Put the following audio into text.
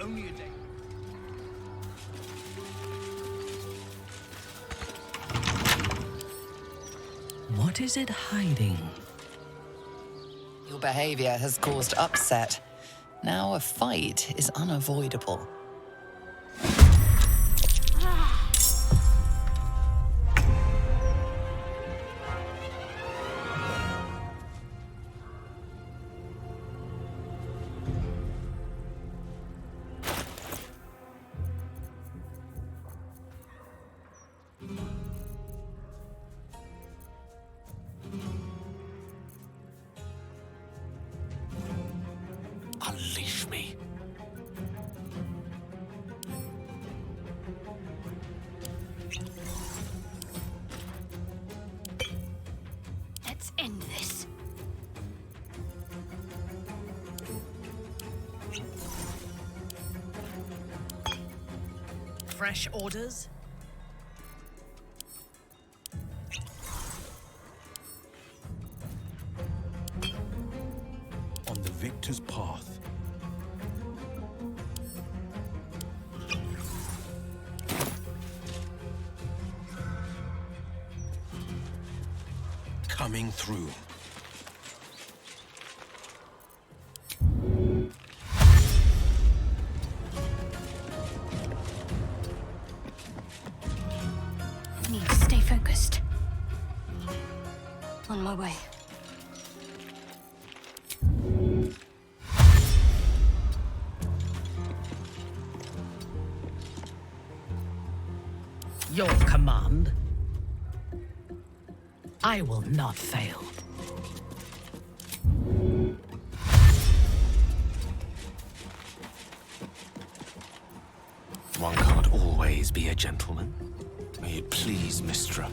only a day. What is it hiding? Your behavior has caused upset. Now a fight is unavoidable. Unleash me. Let's end this. Fresh orders? On the victor's path. Coming through. Need to stay focused. On my way. Your command? I will not fail. One can't always be a gentleman. May it please, Mistra.